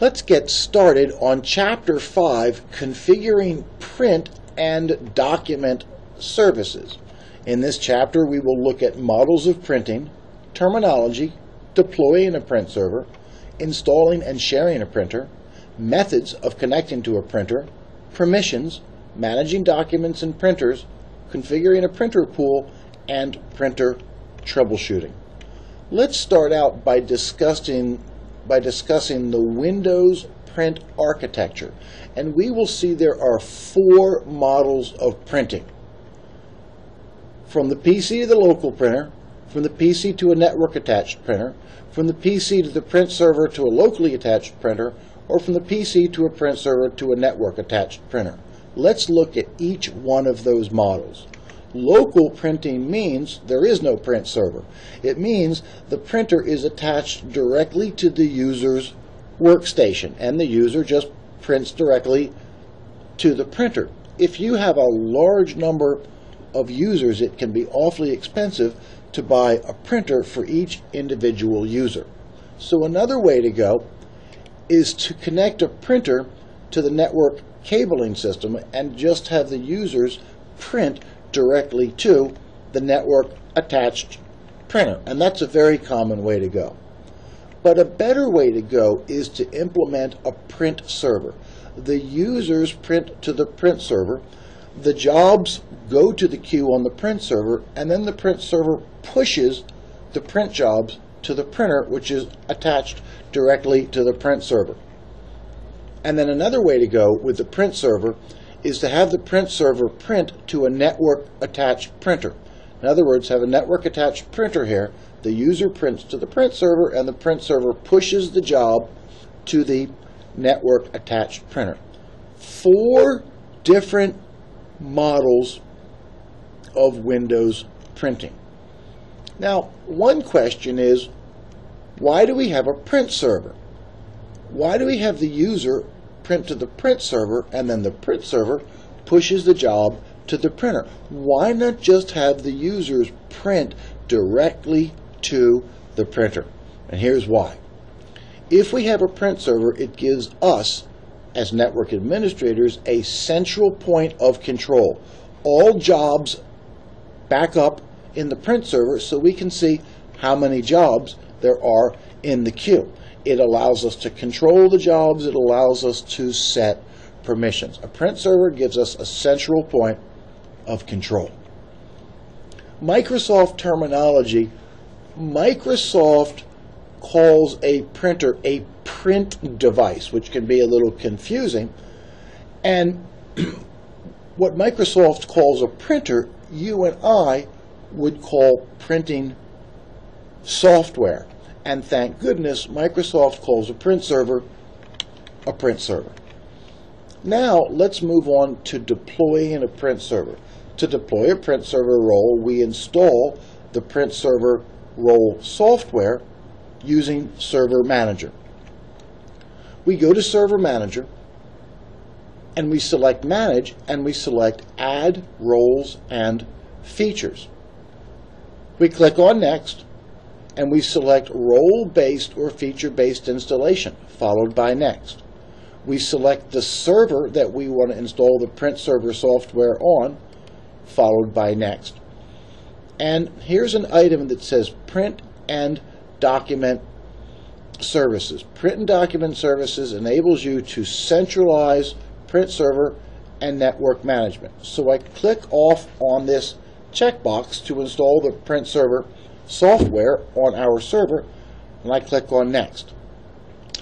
Let's get started on Chapter 5, Configuring Print and Document Services. In this chapter, we will look at models of printing, terminology, deploying a print server, installing and sharing a printer, methods of connecting to a printer, permissions, managing documents and printers, configuring a printer pool, and printer troubleshooting. Let's start out by discussing the Windows print architecture, and we will see there are 4 models of printing. From the PC to the local printer, from the PC to a network attached printer, from the PC to the print server to a locally attached printer, or from the PC to a print server to a network attached printer. Let's look at each one of those models. Local printing means there is no print server. It means the printer is attached directly to the user's workstation, and the user just prints directly to the printer. If you have a large number of users, it can be awfully expensive to buy a printer for each individual user. So another way to go is to connect a printer to the network cabling system and just have the users print directly to the network attached printer, and that's a very common way to go. But a better way to go is to implement a print server. The users print to the print server, the jobs go to the queue on the print server, and then the print server pushes the print jobs to the printer, which is attached directly to the print server. And then another way to go with the print server is to have the print server print to a network attached printer. In other words, have a network attached printer here. The user prints to the print server, and the print server pushes the job to the network attached printer. 4 different models of Windows printing. Now, one question is, why do we have a print server? Why do we have the user print to the print server, and then the print server pushes the job to the printer? Why not just have the users print directly to the printer? And here's why. If we have a print server, it gives us, as network administrators, a central point of control. All jobs back up in the print server so we can see how many jobs there are in the queue. It allows us to control the jobs. It allows us to set permissions. A print server gives us a central point of control. Microsoft terminology, Microsoft calls a printer a print device, which can be a little confusing. And what Microsoft calls a printer, you and I would call printing software. And thank goodness Microsoft calls a print server a print server. Now let's move on to deploying a print server. To deploy a print server role, we install the print server role software using Server Manager. We go to Server Manager and we select Manage, and we select Add Roles and Features. We click on Next, and we select role-based or feature-based installation, followed by Next. We select the server that we want to install the print server software on, followed by Next. And here's an item that says Print and Document Services. Print and Document Services enables you to centralize print server and network management. So I click off on this checkbox to install the print server software on our server, and I click on Next.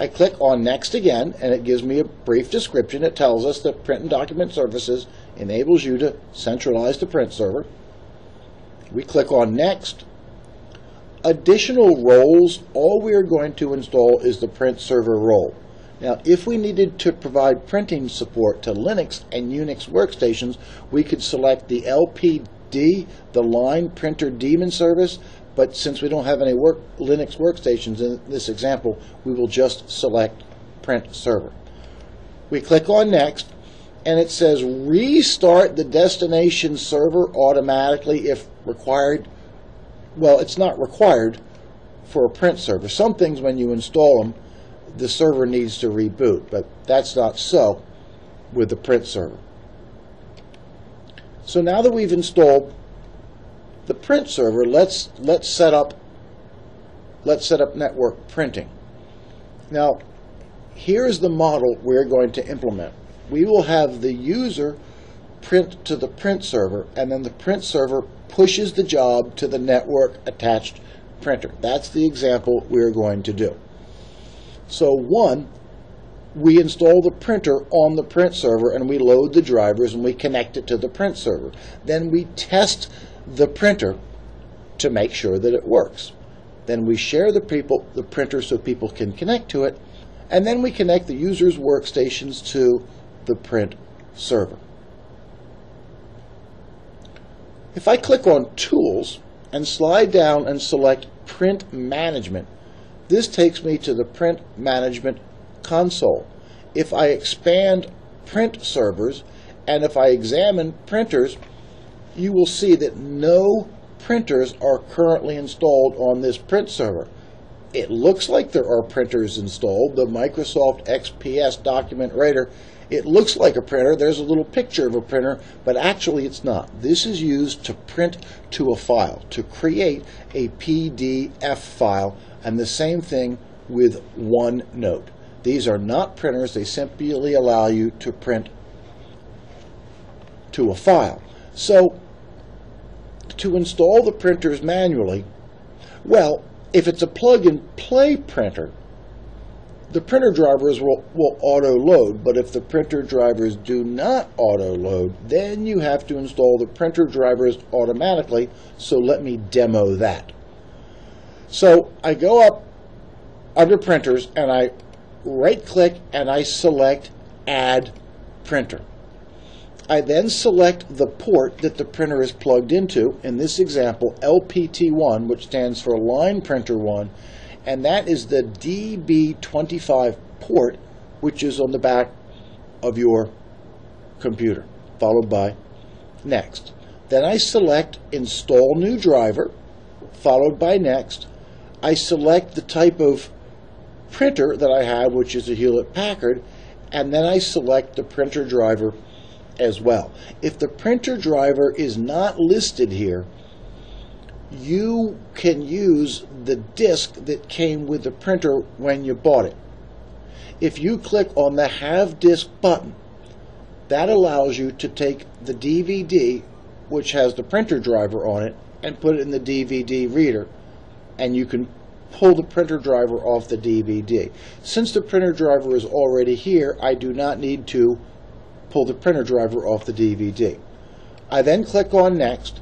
I click on Next again, and it gives me a brief description. It tells us that Print and Document Services enables you to centralize the print server. We click on Next. Additional roles, all we are going to install is the print server role. Now, if we needed to provide printing support to Linux and Unix workstations, we could select the LPD, the line printer daemon service, but since we don't have any Linux workstations in this example, we will just select print server. We click on Next, and it says restart the destination server automatically if required. Well, it's not required for a print server. Some things, when you install them, the server needs to reboot, but that's not so with the print server. So now that we've installed the print server, let's set up network printing. Now, here's the model we're going to implement. We will have the user print to the print server, and then the print server pushes the job to the network attached printer. That's the example we're going to do. So one, we install the printer on the print server and we load the drivers and we connect it to the print server. Then we test the printer to make sure that it works. Then we share the printer so people can connect to it, and then we connect the user's workstations to the print server. If I click on Tools and slide down and select Print Management, this takes me to the Print Management console. If I expand print servers and if I examine printers, you will see that no printers are currently installed on this print server. It looks like there are printers installed. The Microsoft XPS document writer, it looks like a printer. There's a little picture of a printer, but actually it's not. This is used to print to a file, to create a PDF file, and the same thing with OneNote. These are not printers. They simply allow you to print to a file. So, to install the printers manually, well, if it's a plug-and-play printer, the printer drivers will auto-load, but if the printer drivers do not auto-load, then you have to install the printer drivers automatically, so let me demo that. So I go up under Printers and I right-click and I select Add Printer. I then select the port that the printer is plugged into, in this example LPT1, which stands for Line Printer 1, and that is the DB25 port, which is on the back of your computer, followed by Next. Then I select Install New Driver, followed by Next. I select the type of printer that I have, which is a Hewlett-Packard, and then I select the printer driver as well. If the printer driver is not listed here, you can use the disk that came with the printer when you bought it. If you click on the Have Disk button, that allows you to take the DVD, which has the printer driver on it, and put it in the DVD reader, and you can pull the printer driver off the DVD. Since the printer driver is already here, I do not need to pull the printer driver off the DVD. I then click on Next,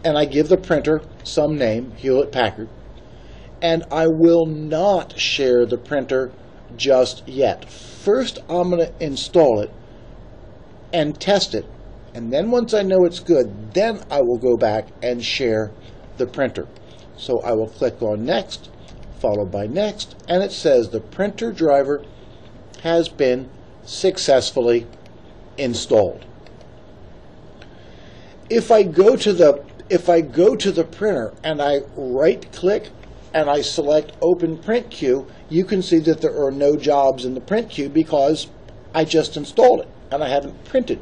and I give the printer some name, Hewlett-Packard, and I will not share the printer just yet. First, I'm going to install it and test it, and then once I know it's good, then I will go back and share the printer. So I will click on Next, followed by Next, and it says the printer driver has been successfully installed. If I go to the printer and I right click and I select Open Print Queue, you can see that there are no jobs in the print queue because I just installed it and I haven't printed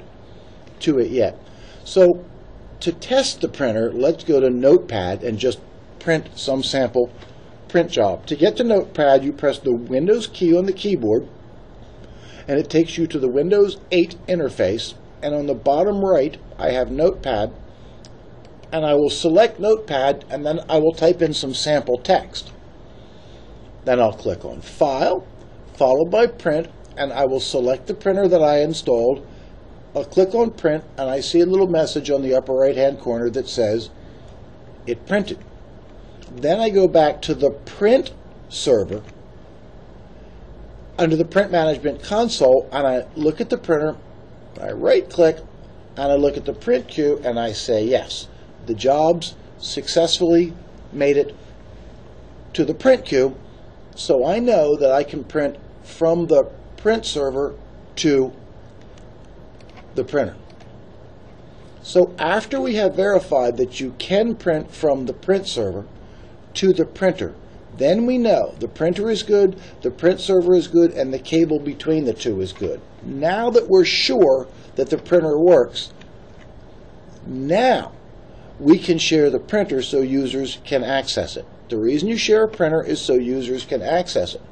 to it yet. So to test the printer, let's go to Notepad and just print some sample print job. To get to Notepad, you press the Windows key on the keyboard and it takes you to the Windows 8 interface, and on the bottom right I have Notepad, and I will select Notepad and then I will type in some sample text. Then I'll click on File, followed by Print, and I will select the printer that I installed. I'll click on Print and I see a little message on the upper right hand corner that says it printed. Then I go back to the print server under the Print Management console and I look at the printer, I right click and I look at the print queue and I say yes. The jobs successfully made it to the print queue, so I know that I can print from the print server to the printer. So after we have verified that you can print from the print server to the printer, Then we know the printer is good, the print server is good, and the cable between the two is good. Now that we're sure that the printer works, now we can share the printer so users can access it. The reason you share a printer is so users can access it.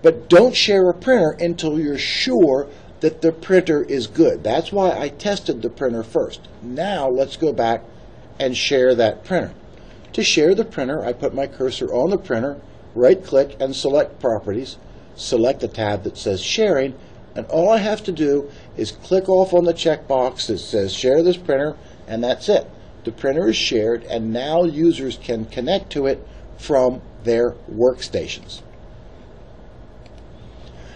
But don't share a printer until you're sure that the printer is good. That's why I tested the printer first. Now let's go back and share that printer. To share the printer, I put my cursor on the printer, right-click and select Properties, select the tab that says Sharing, and all I have to do is click off on the checkbox that says Share this printer, and that's it. The printer is shared, and now users can connect to it from their workstations.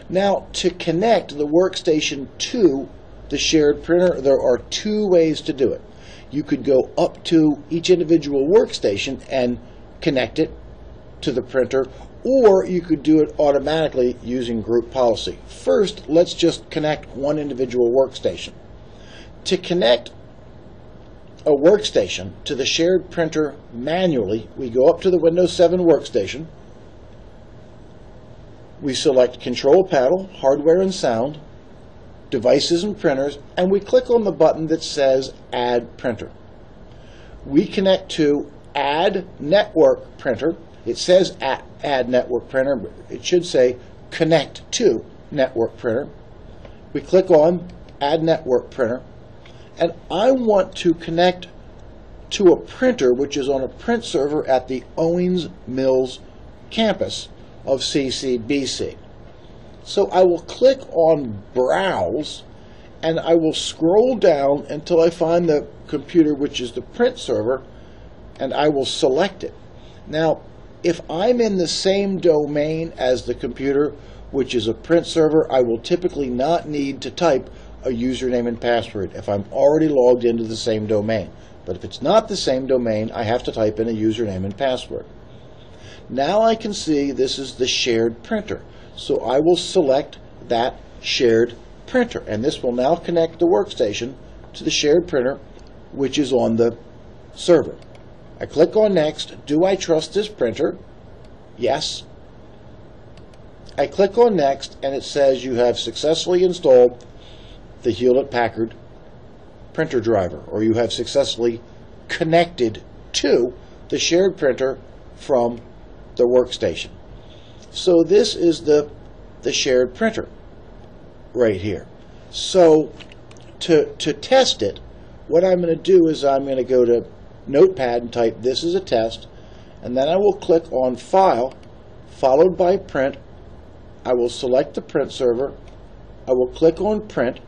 Now, to connect the workstation to the shared printer, there are two ways to do it. You could go up to each individual workstation and connect it to the printer, or you could do it automatically using group policy. First, let's just connect one individual workstation. To connect a workstation to the shared printer manually, we go up to the Windows 7 workstation, we select Control Panel, Hardware and Sound, Devices and Printers, and we click on the button that says Add Printer. We connect to Add Network Printer. It says Add Network Printer, but it should say Connect to Network Printer. We click on Add Network Printer, and I want to connect to a printer which is on a print server at the Owings Mills campus of CCBC. So I will click on Browse, and I will scroll down until I find the computer which is the print server, and I will select it. Now, if I'm in the same domain as the computer which is a print server, I will typically not need to type a username and password if I'm already logged into the same domain. But if it's not the same domain, I have to type in a username and password. Now I can see this is the shared printer. So I will select that shared printer, and this will now connect the workstation to the shared printer which is on the server. I click on Next. Do I trust this printer? Yes. I click on Next, and it says you have successfully installed the Hewlett-Packard printer driver, or you have successfully connected to the shared printer from the workstation. So this is the shared printer right here. So to test it, what I'm going to do is I'm going to go to Notepad and type "this is a test," and then I will click on File, followed by Print. I will select the print server. I will click on Print,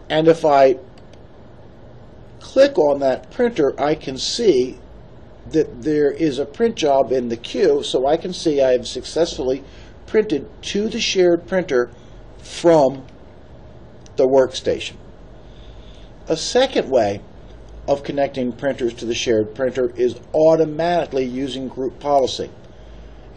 and if I click on that printer, I can see that there is a print job in the queue, so I can see I have successfully printed to the shared printer from the workstation. A second way of connecting printers to the shared printer is automatically using group policy.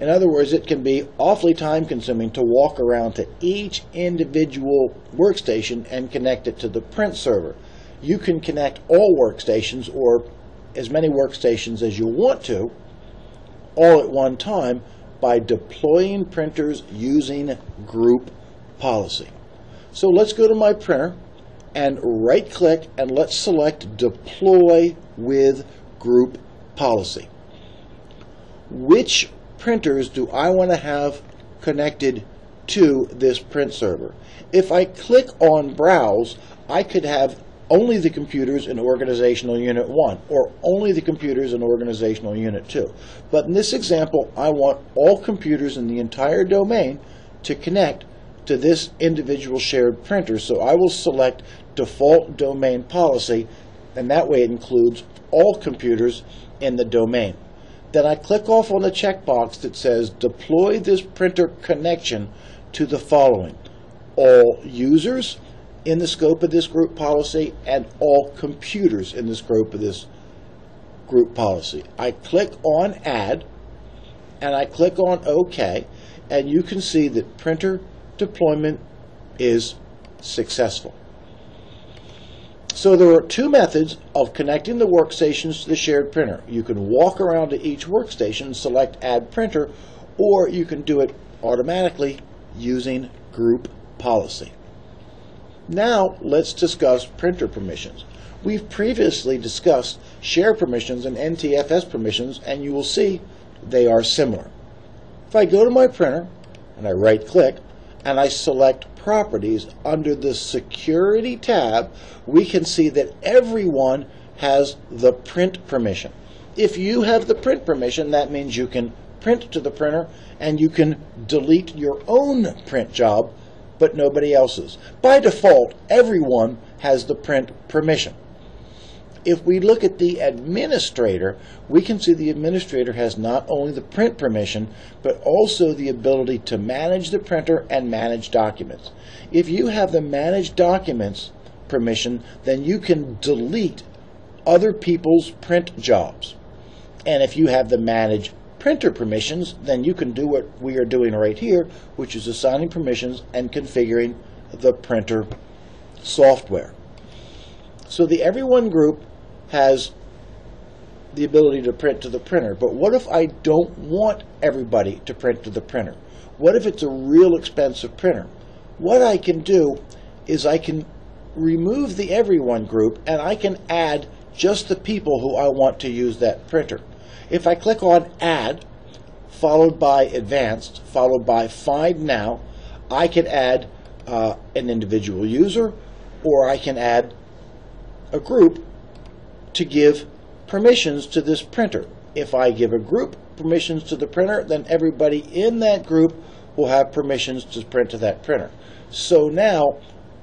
In other words, it can be awfully time-consuming to walk around to each individual workstation and connect it to the print server. You can connect all workstations, or as many workstations as you want to, all at one time by deploying printers using group policy. So let's go to my printer and right-click, and let's select Deploy with Group Policy. Which printers do I want to have connected to this print server? If I click on Browse, I could have only the computers in Organizational Unit 1, or only the computers in Organizational Unit 2. But in this example, I want all computers in the entire domain to connect to this individual shared printer. So I will select Default Domain Policy, and that way it includes all computers in the domain. Then I click off on the checkbox that says Deploy this printer connection to the following: all users in the scope of this group policy and all computers in the scope of this group policy. I click on Add, and I click on OK, and you can see that printer deployment is successful. So there are two methods of connecting the workstations to the shared printer. You can walk around to each workstation and select Add Printer, or you can do it automatically using Group Policy. Now let's discuss printer permissions. We've previously discussed share permissions and NTFS permissions, and you will see they are similar. If I go to my printer and I right-click and I select Properties under the Security tab, we can see that everyone has the print permission. If you have the print permission, that means you can print to the printer and you can delete your own print job, but nobody else's. By default, everyone has the print permission. If we look at the administrator, we can see the administrator has not only the print permission, but also the ability to manage the printer and manage documents. If you have the manage documents permission, then you can delete other people's print jobs. And if you have the manage printer permissions, then you can do what we are doing right here, which is assigning permissions and configuring the printer software. So the Everyone group has the ability to print to the printer, but what if I don't want everybody to print to the printer? What if it's a real expensive printer? What I can do is I can remove the Everyone group and I can add just the people who I want to use that printer. If I click on Add, followed by Advanced, followed by Find Now, I can add an individual user, or I can add a group to give permissions to this printer. If I give a group permissions to the printer, then everybody in that group will have permissions to print to that printer. So now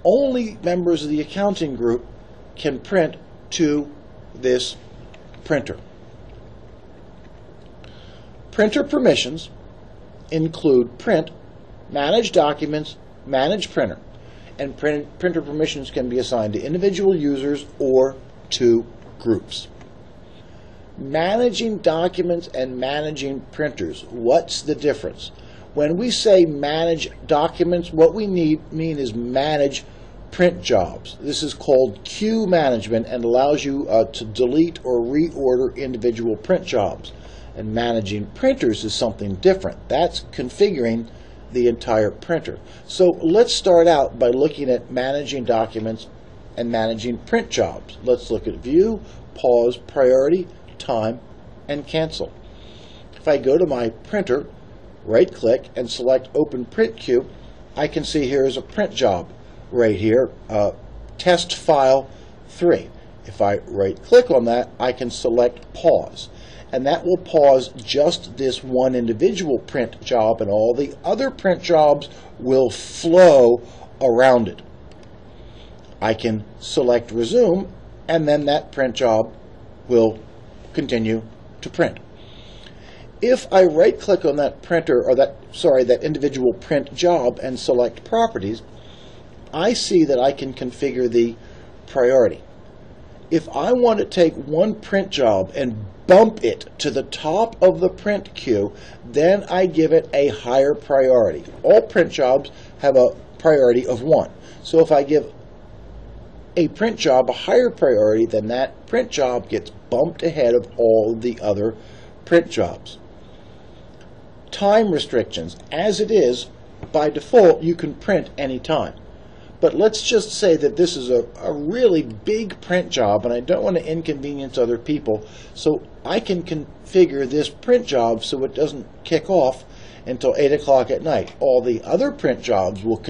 only members of the accounting group can print to this printer. Printer permissions include print, manage documents, manage printer, and printer permissions can be assigned to individual users or to groups. Managing documents and managing printers, what's the difference? When we say manage documents, what we mean is manage print jobs. This is called queue management and allows you to delete or reorder individual print jobs. And managing printers is something different. That's configuring the entire printer. So let's start out by looking at managing documents and managing print jobs. Let's look at View, Pause, Priority, Time, and Cancel. If I go to my printer, right-click, and select Open Print Queue, I can see here is a print job right here, Test File 3. If I right-click on that, I can select Pause. And that will pause just this one individual print job, and all the other print jobs will flow around it. I can select Resume, and then that print job will continue to print. If I right-click on that printer, or that individual print job and select Properties, I see that I can configure the priority. If I want to take one print job and bump it to the top of the print queue, then I give it a higher priority. All print jobs have a priority of 1. So if I give a print job a higher priority, then that print job gets bumped ahead of all the other print jobs. Time restrictions. As it is, by default, you can print anytime. But let's just say that this is a really big print job and I don't want to inconvenience other people, so I can configure this print job so it doesn't kick off until 8 o'clock at night. All the other print jobs will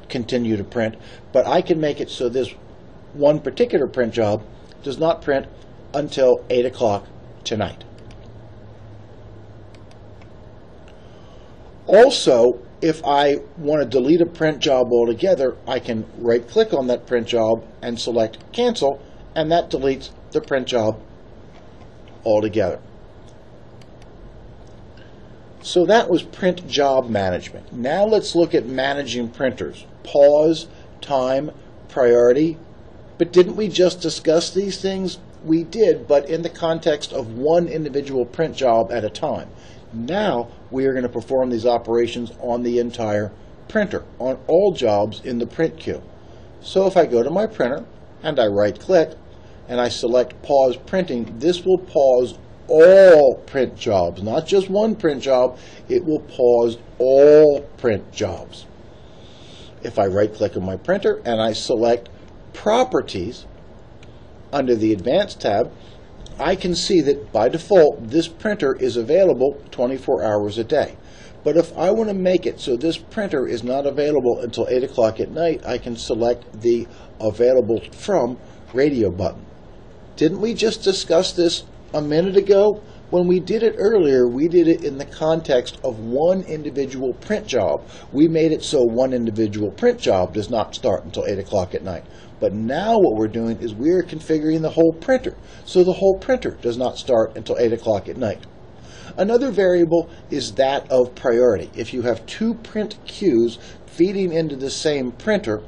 continue to print, but I can make it so this one particular print job does not print until 8 o'clock tonight. Also, if I want to delete a print job altogether, I can right-click on that print job and select Cancel, and that deletes the print job altogether. So that was print job management. Now let's look at managing printers. Pause, time, priority. But didn't we just discuss these things? We did, but in the context of one individual print job at a time. Now we are going to perform these operations on the entire printer, on all jobs in the print queue. So if I go to my printer, and I right click and I select pause printing, this will pause all print jobs, not just one print job. It will pause all print jobs. If I right click on my printer and I select properties under the advanced tab, I can see that by default this printer is available 24 hours a day. But if I want to make it so this printer is not available until 8 o'clock at night, I can select the available from radio button. Didn't we just discuss this a minute ago? When we did it earlier, we did it in the context of one individual print job. We made it so one individual print job does not start until 8 o'clock at night. But now what we're doing is we're configuring the whole printer, so the whole printer does not start until 8 o'clock at night. Another variable is that of priority. If you have two print queues feeding into the same printer,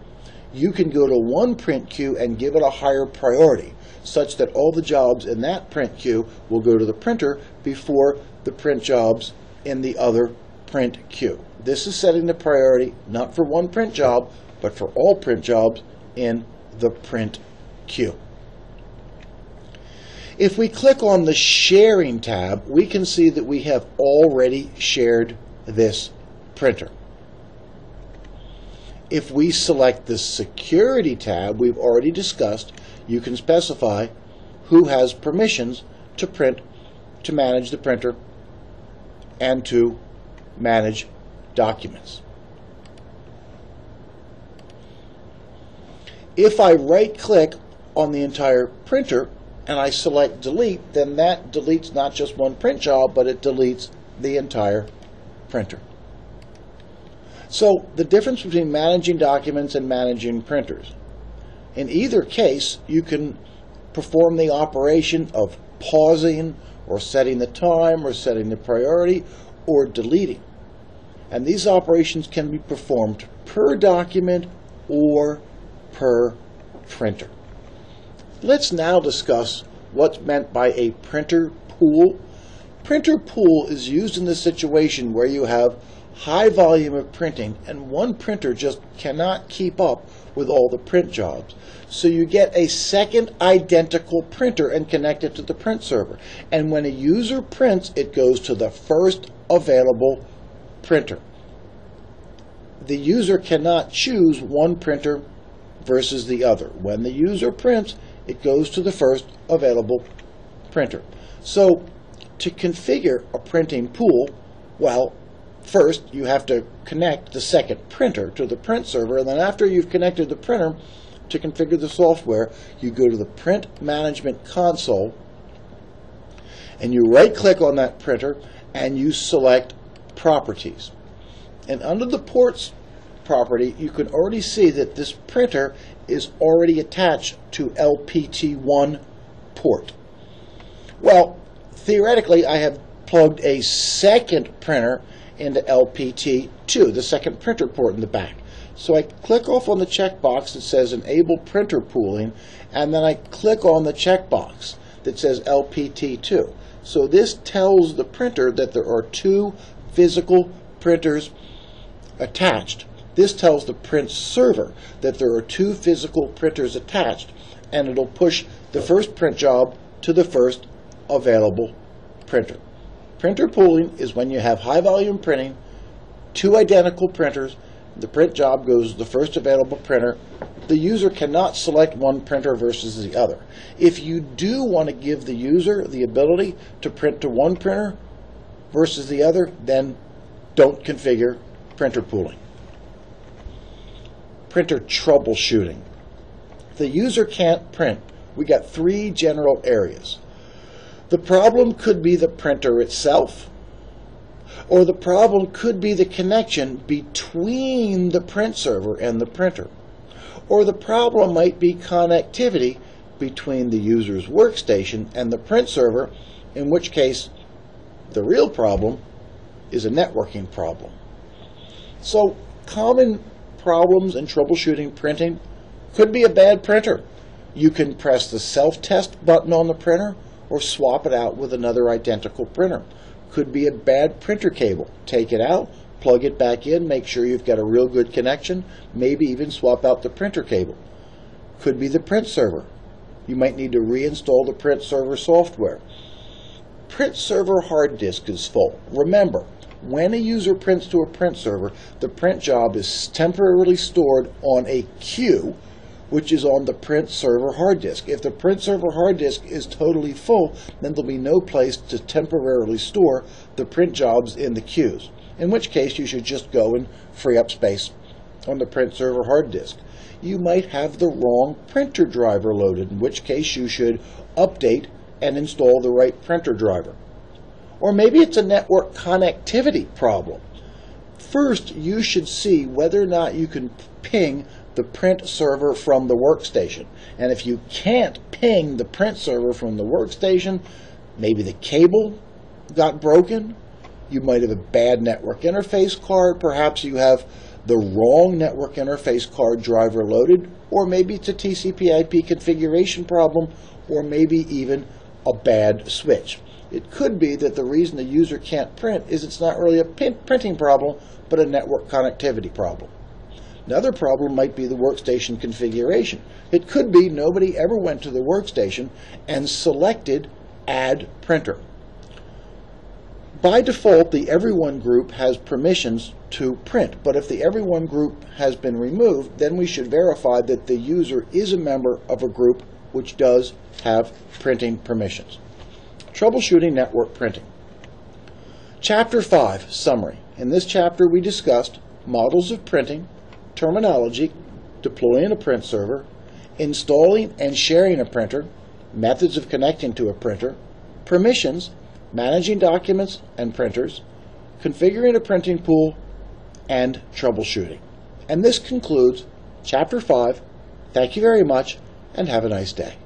you can go to one print queue and give it a higher priority, such that all the jobs in that print queue will go to the printer before the print jobs in the other print queue. This is setting the priority not for one print job, but for all print jobs in the print queue. If we click on the sharing tab, we can see that we have already shared this printer. If we select the security tab we've already discussed, you can specify who has permissions to print, to manage the printer, and to manage documents. If I right-click on the entire printer and I select delete, then that deletes not just one print job, but it deletes the entire printer. So the difference between managing documents and managing printers. In either case, you can perform the operation of pausing or setting the time or setting the priority or deleting. And these operations can be performed per document or per printer. Let's now discuss what's meant by a printer pool. Printer pool is used in the situation where you have high volume of printing and one printer just cannot keep up with all the print jobs. So you get a second identical printer and connect it to the print server. And when a user prints, it goes to the first available printer. The user cannot choose one printer versus the other. When the user prints, it goes to the first available printer. So to configure a printing pool, well, first you have to connect the second printer to the print server, and then after you've connected the printer, to configure the software, you go to the Print Management Console and you right-click on that printer and you select Properties. And under the Ports property, you can already see that this printer is already attached to LPT1 port. Well, theoretically, I have plugged a second printer into LPT2, the second printer port in the back. So I click off on the checkbox that says Enable Printer Pooling, and then I click on the checkbox that says LPT2. So this tells the printer that there are two physical printers attached. This tells the print server that there are two physical printers attached, and it'll push the first print job to the first available printer. Printer pooling is when you have high volume printing, two identical printers, the print job goes to the first available printer. The user cannot select one printer versus the other. If you do want to give the user the ability to print to one printer versus the other, then don't configure printer pooling. Printer troubleshooting. If the user can't print, we got three general areas. The problem could be the printer itself, or the problem could be the connection between the print server and the printer, or the problem might be connectivity between the user's workstation and the print server, in which case the real problem is a networking problem. So common problems in troubleshooting printing could be a bad printer. You can press the self-test button on the printer or swap it out with another identical printer. Could be a bad printer cable. Take it out, plug it back in, make sure you've got a real good connection, maybe even swap out the printer cable. Could be the print server. You might need to reinstall the print server software. Print server hard disk is full. Remember, when a user prints to a print server, the print job is temporarily stored on a queue, which is on the print server hard disk. If the print server hard disk is totally full, then there'll be no place to temporarily store the print jobs in the queues, in which case you should just go and free up space on the print server hard disk. You might have the wrong printer driver loaded, in which case you should update and install the right printer driver. Or maybe it's a network connectivity problem. First, you should see whether or not you can ping the print server from the workstation. And if you can't ping the print server from the workstation, maybe the cable got broken, you might have a bad network interface card, perhaps you have the wrong network interface card driver loaded, or maybe it's a TCP/IP configuration problem, or maybe even a bad switch. It could be that the reason the user can't print is it's not really a printing problem, but a network connectivity problem. Another problem might be the workstation configuration. It could be nobody ever went to the workstation and selected Add Printer. By default, the Everyone group has permissions to print, but if the Everyone group has been removed, then we should verify that the user is a member of a group which does have printing permissions. Troubleshooting network printing. Chapter 5, Summary. In this chapter we discussed models of printing, terminology, deploying a print server, installing and sharing a printer, methods of connecting to a printer, permissions, managing documents and printers, configuring a printing pool, and troubleshooting. And this concludes Chapter 5. Thank you very much, and have a nice day.